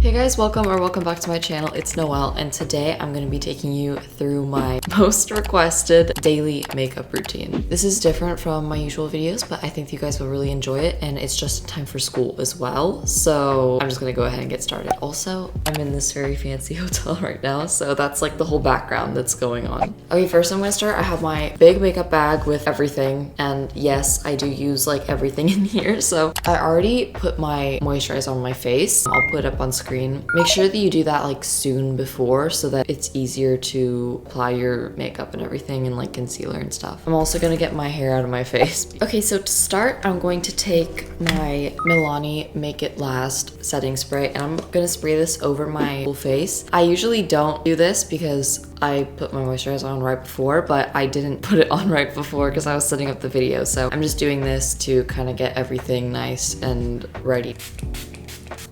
Hey guys, welcome back to my channel. It's Noelle, and today I'm going to be taking you through my most requested daily makeup routine. This is different from my usual videos, but I think you guys will really enjoy it, and it's just in time for school as well. So I'm just going to go ahead and get started. Also, I'm in this very fancy hotel right now, so that's like the whole background that's going on. Okay, first I'm going to start. I have my big makeup bag with everything, and yes, I do use like everything in here. So I already put my moisturizer on my face. I'll put it up on screen. Make sure that you do that like soon before so that it's easier to apply your makeup and everything and like concealer and stuff. I'm also gonna get my hair out of my face. Okay, so to start, I'm going to take my Milani Make It Last setting spray and I'm gonna spray this over my whole face. I usually don't do this because I put my moisturizer on right before, but I didn't put it on right before because I was setting up the video. So I'm just doing this to kind of get everything nice and ready.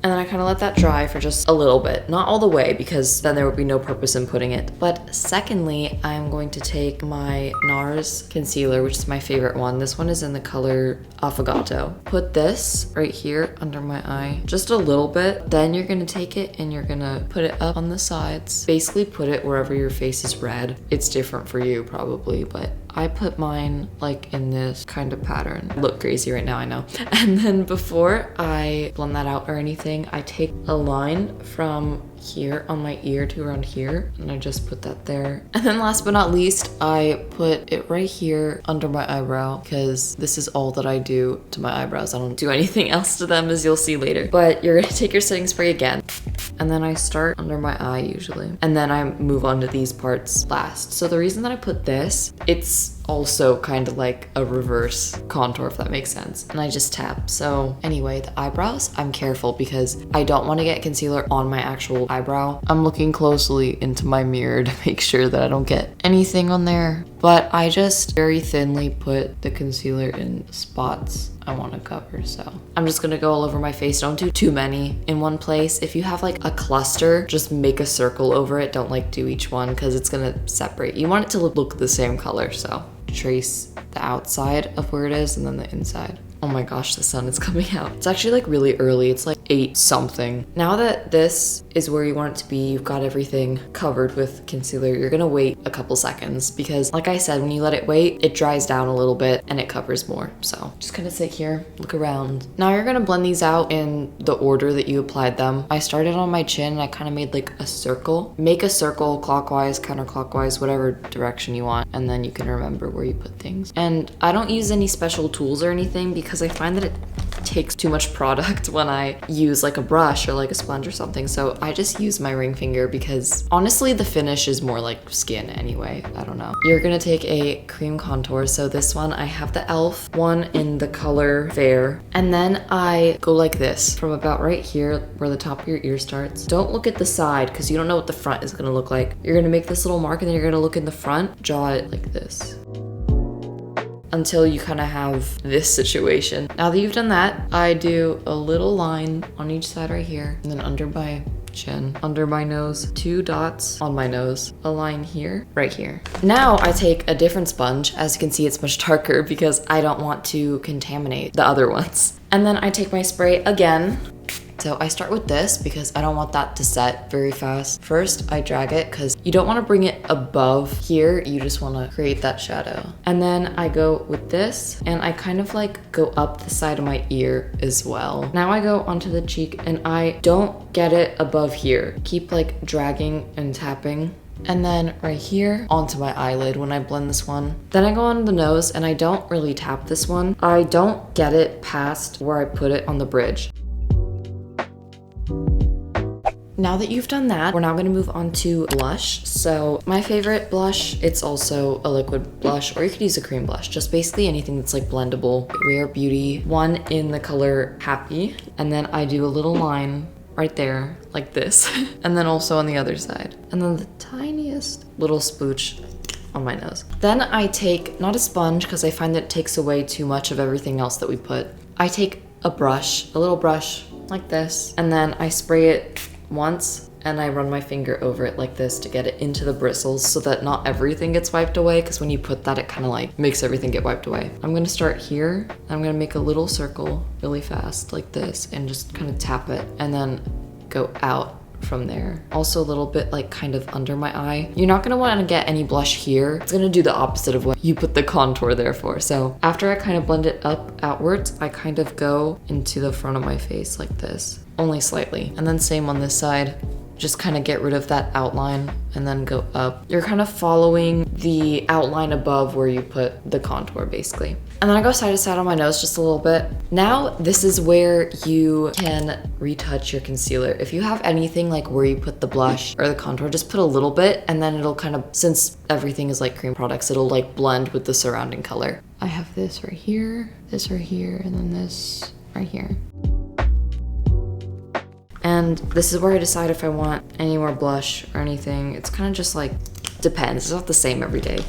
And then I kind of let that dry for just a little bit. Not all the way because then there would be no purpose in putting it. But secondly, I'm going to take my NARS concealer, which is my favorite one. This one is in the color Affogato. Put this right here under my eye, just a little bit. Then you're gonna take it and you're gonna put it up on the sides. Basically put it wherever your face is red. It's different for you probably, but I put mine like in this kind of pattern. I look crazy right now, I know. And then before I blend that out or anything, I take a line from here on my ear to around here and I just put that there. And then last but not least, I put it right here under my eyebrow because this is all that I do to my eyebrows. I don't do anything else to them, as you'll see later. But you're gonna take your setting spray again. And then I start under my eye usually. And then I move on to these parts last. So the reason that I put this, it's also kind of like a reverse contour, if that makes sense. And I just tap. So anyway, the eyebrows, I'm careful because I don't want to get concealer on my actual eyebrow. I'm looking closely into my mirror to make sure that I don't get anything on there. But I just very thinly put the concealer in spots I want to cover. So I'm just gonna go all over my face. Don't do too many in one place. If you have like a cluster, just make a circle over it. Don't like do each one because it's gonna separate. You want it to look the same color. So trace the outside of where it is and then the inside. Oh my gosh, the sun is coming out. It's actually like really early. It's like 8 something. Now that this is where you want it to be, you've got everything covered with concealer, you're gonna wait a couple seconds because like I said, when you let it wait, it dries down a little bit and it covers more. So just gonna sit here, look around. Now you're gonna blend these out in the order that you applied them. I started on my chin and I kind of made like a circle. Make a circle clockwise, counterclockwise, whatever direction you want. And then you can remember where you put things. And I don't use any special tools or anything because I find that it takes too much product when I use like a brush or like a sponge or something. So I just use my ring finger because honestly the finish is more like skin anyway. I don't know. You're gonna take a cream contour. So this one, I have the e.l.f. one in the color Fair. And then I go like this from about right here where the top of your ear starts. Don't look at the side because you don't know what the front is gonna look like. You're gonna make this little mark and then you're gonna look in the front, draw it like this. Until you kind of have this situation. Now that you've done that, I do a little line on each side right here, and then under my chin, under my nose, 2 dots on my nose, a line here, right here. Now I take a different sponge. As you can see, it's much darker because I don't want to contaminate the other ones. And then I take my spray again. So I start with this because I don't want that to set very fast. First, I drag it because you don't want to bring it above here. You just want to create that shadow. And then I go with this and I kind of like go up the side of my ear as well. Now I go onto the cheek and I don't get it above here. Keep like dragging and tapping. And then right here onto my eyelid when I blend this one. Then I go on the nose and I don't really tap this one. I don't get it past where I put it on the bridge. Now that you've done that, we're now gonna move on to blush. So my favorite blush, it's also a liquid blush, or you could use a cream blush, just basically anything that's like blendable. Rare Beauty, one in the color Happy. And then I do a little line right there, like this. And then also on the other side. And then the tiniest little spooch on my nose. Then I take, not a sponge, because I find that it takes away too much of everything else that we put. I take a brush, a little brush like this, and then I spray it once and I run my finger over it like this to get it into the bristles so that not everything gets wiped away, because when you put that it kind of like makes everything get wiped away. I'm gonna start here. I'm gonna make a little circle really fast like this and just kind of tap it and then go out from there. Also a little bit like kind of under my eye. You're not gonna want to get any blush here. It's gonna do the opposite of what you put the contour there for. So after I kind of blend it up outwards, I kind of go into the front of my face like this, only slightly. And then same on this side. Just kind of get rid of that outline and then go up. You're kind of following the outline above where you put the contour basically. And then I go side to side on my nose just a little bit. Now this is where you can retouch your concealer. If you have anything like where you put the blush or the contour, just put a little bit and then it'll kind of, since everything is like cream products, it'll like blend with the surrounding color. I have this right here, and then this right here. And this is where I decide if I want any more blush or anything. It's kind of just like, depends. It's not the same every day.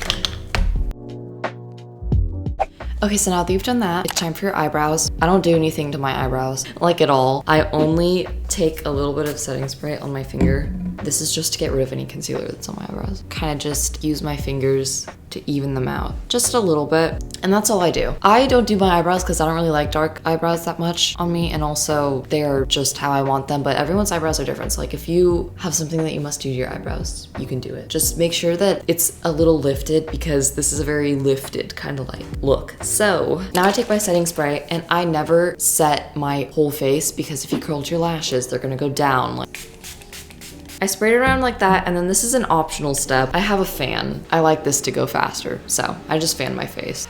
Okay, so now that you've done that, it's time for your eyebrows. I don't do anything to my eyebrows, like at all. I only take a little bit of setting spray on my finger. This is just to get rid of any concealer that's on my eyebrows. Kind of just use my fingers to even them out, just a little bit. And that's all I do. I don't do my eyebrows because I don't really like dark eyebrows that much on me, and also they're just how I want them, but everyone's eyebrows are different. So like if you have something that you must do to your eyebrows, you can do it. Just make sure that it's a little lifted because this is a very lifted kind of like look. So now I take my setting spray and I never set my whole face because if you curled your lashes, they're gonna go down. Like, I sprayed it around like that, and then this is an optional step. I have a fan. I like this to go faster, so I just fan my face.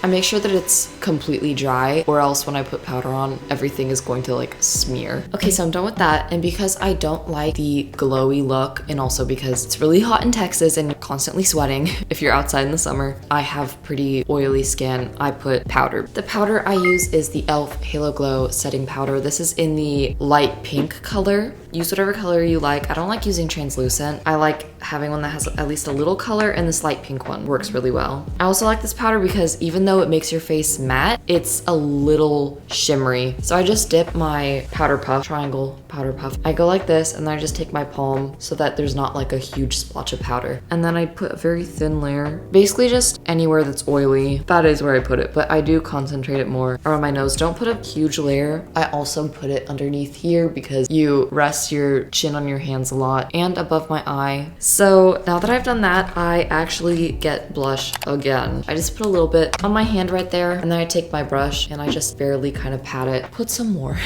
I make sure that it's completely dry, or else when I put powder on, everything is going to like smear. Okay, so I'm done with that, and because I don't like the glowy look, and also because it's really hot in Texas and you're constantly sweating if you're outside in the summer, I have pretty oily skin, I put powder. The powder I use is the e.l.f. Halo Glow Setting Powder. This is in the light pink color. Use whatever color you like. I don't like using translucent. I like having one that has at least a little color, and this light pink one works really well. I also like this powder because even though it makes your face matte, it's a little shimmery. So I just dip my powder puff, triangle powder puff. I go like this, and then I just take my palm so that there's not like a huge splotch of powder. And then I put a very thin layer, basically just anywhere that's oily. That is where I put it, but I do concentrate it more around my nose. Don't put a huge layer. I also put it underneath here because you rest your chin on your hands a lot, and above my eye. So now that I've done that, I actually get blush again. I just put a little bit on my hand right there, and then I take my brush and I just barely kind of pat it. Put some more.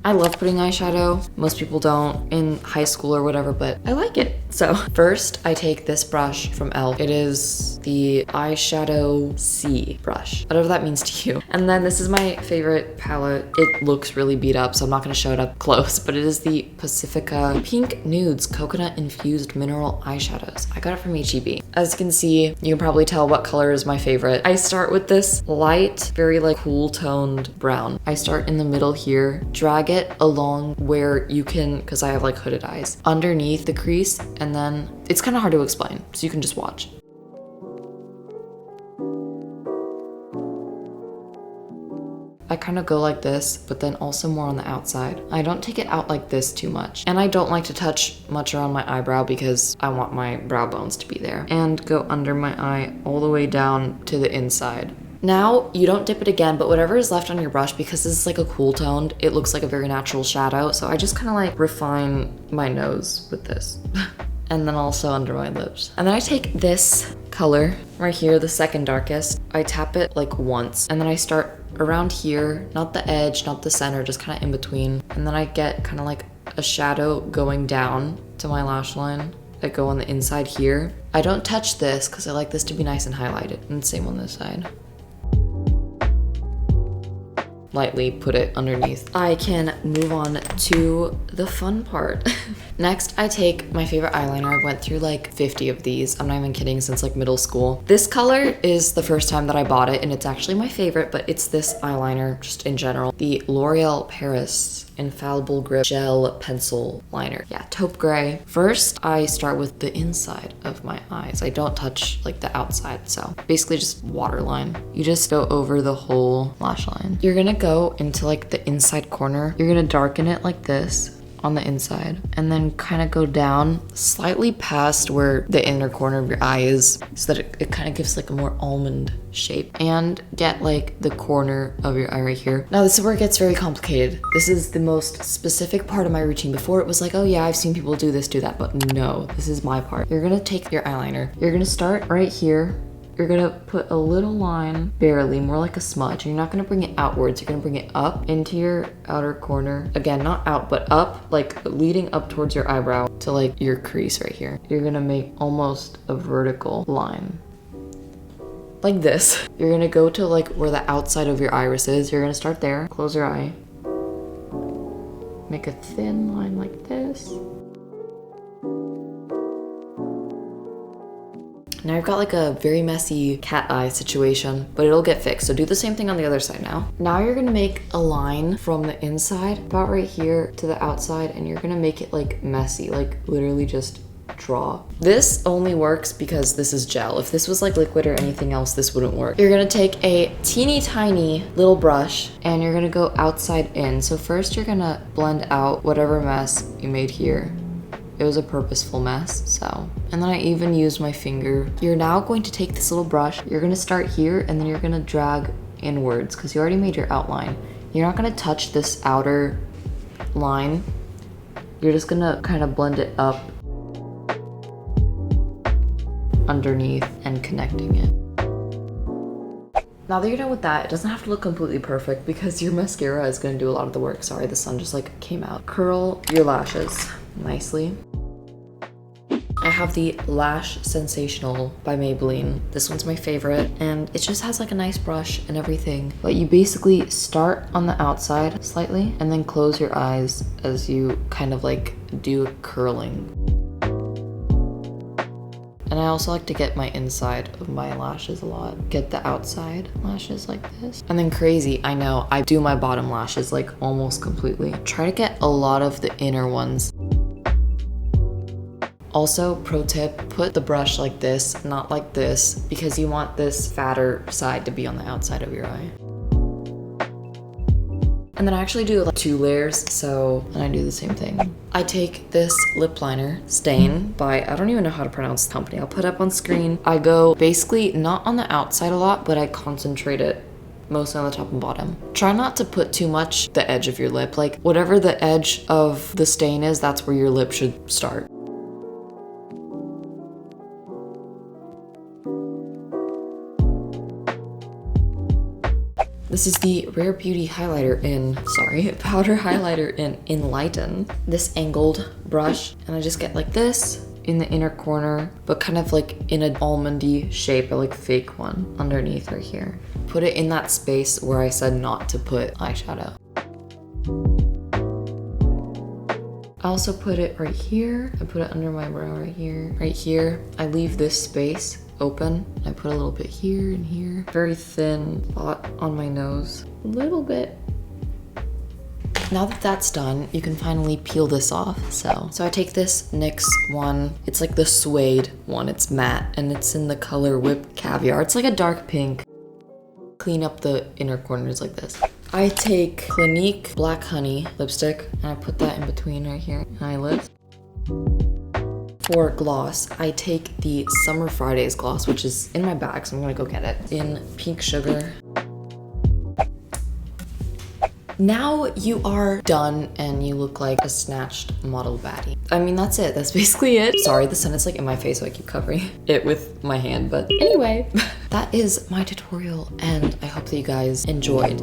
I love putting eyeshadow. Most people don't in high school or whatever, but I like it. So first I take this brush from e.l.f. It is the eyeshadow C brush, whatever that means to you. And then this is my favorite palette. It looks really beat up, so I'm not gonna show it up close, but it is the Pacifica Pink Nudes Coconut Infused Mineral Eyeshadows. I got it from H-E-B. As you can see, you can probably tell what color is my favorite. I start with this light, very like cool toned brown. I start in the middle here, drag it along where you can, because I have like hooded eyes, underneath the crease, and then it's kind of hard to explain, so you can just watch. I kind of go like this, but then also more on the outside. I don't take it out like this too much. And I don't like to touch much around my eyebrow because I want my brow bones to be there. And go under my eye all the way down to the inside. Now, you don't dip it again, but whatever is left on your brush, because this is like a cool toned, it looks like a very natural shadow. So I just kind of like refine my nose with this. And then also under my lips. And then I take this color right here, the second darkest. I tap it like once, and then I start around here, not the edge, not the center, just kind of in between. And then I get kind of like a shadow going down to my lash line that go on the inside here. I don't touch this because I like this to be nice and highlighted, and same on this side. Lightly put it underneath. I can move on to the fun part. Next, I take my favorite eyeliner. I went through like 50 of these. I'm not even kidding, since like middle school. This color is the first time that I bought it, and it's actually my favorite, but it's this eyeliner just in general. The L'Oreal Paris Infallible Grip Gel Pencil Liner. Yeah, taupe gray. First, I start with the inside of my eyes. I don't touch like the outside, so basically just waterline. You just go over the whole lash line. You're gonna go into like the inside corner. You're gonna darken it like this. on the inside and then kind of go down slightly past where the inner corner of your eye is so that it kind of gives like a more almond shape, and get like the corner of your eye right here. Now this is where it gets very complicated. This is the most specific part of my routine. Before it was like, oh yeah, I've seen people do this, do that, but no, this is my part. You're gonna take your eyeliner. You're gonna start right here. You're gonna put a little line, barely, more like a smudge. You're not gonna bring it outwards. You're gonna bring it up into your outer corner. Again, not out, but up, like leading up towards your eyebrow to like your crease right here. You're gonna make almost a vertical line. Like this. You're gonna go to like where the outside of your iris is. You're gonna start there, close your eye. Make a thin line like this. Now I've got like a very messy cat eye situation, but it'll get fixed. So do the same thing on the other side now. Now you're gonna make a line from the inside, about right here, to the outside, and you're gonna make it like messy, like literally just draw. This only works because this is gel. If this was like liquid or anything else, this wouldn't work. You're gonna take a teeny tiny little brush and you're gonna go outside in. So first you're gonna blend out whatever mess you made here. It was a purposeful mess, so. And then I even used my finger. You're now going to take this little brush. You're gonna start here and then you're gonna drag inwards because you already made your outline. You're not gonna touch this outer line. You're just gonna kind of blend it up underneath and connecting it. Now that you're done with that, it doesn't have to look completely perfect because your mascara is gonna do a lot of the work. Sorry, the sun just like came out. Curl your lashes nicely. I have the Lash Sensational by Maybelline. This one's my favorite, and it just has like a nice brush and everything. But you basically start on the outside slightly and then close your eyes as you kind of like do curling. And I also like to get my inside of my lashes a lot. Get the outside lashes like this. And then crazy, I know, I do my bottom lashes like almost completely. Try to get a lot of the inner ones. Also, pro tip, put the brush like this, not like this, because you want this fatter side to be on the outside of your eye. And then I actually do like 2 layers, so then I do the same thing. I take this lip liner, Stain, by, I don't even know how to pronounce the company. I'll put up on screen. I go basically not on the outside a lot, but I concentrate it mostly on the top and bottom. Try not to put too much the edge of your lip. Like whatever the edge of the stain is, that's where your lip should start. This is the Rare Beauty highlighter in, powder highlighter in Enlighten. This angled brush, and I just get like this in the inner corner, but kind of like in an almondy shape, a like fake one underneath right here. Put it in that space where I said not to put eyeshadow. I also put it right here. I put it under my brow right here. Right here, I leave this space open. I put a little bit here and here. Very thin spot on my nose. A little bit. Now that that's done, you can finally peel this off. So I take this NYX one. It's like the suede one. It's matte and it's in the color Whipped Caviar. It's like a dark pink. Clean up the inner corners like this. I take Clinique Black Honey lipstick and I put that in between right here, eyelids. For gloss, I take the Summer Fridays gloss, which is in my bag, so I'm gonna go get it, in Pink Sugar. Now you are done and you look like a snatched model baddie. I mean, that's it. That's basically it. Sorry, the sun is like in my face, so I keep covering it with my hand. But anyway, that is my tutorial and I hope that you guys enjoyed.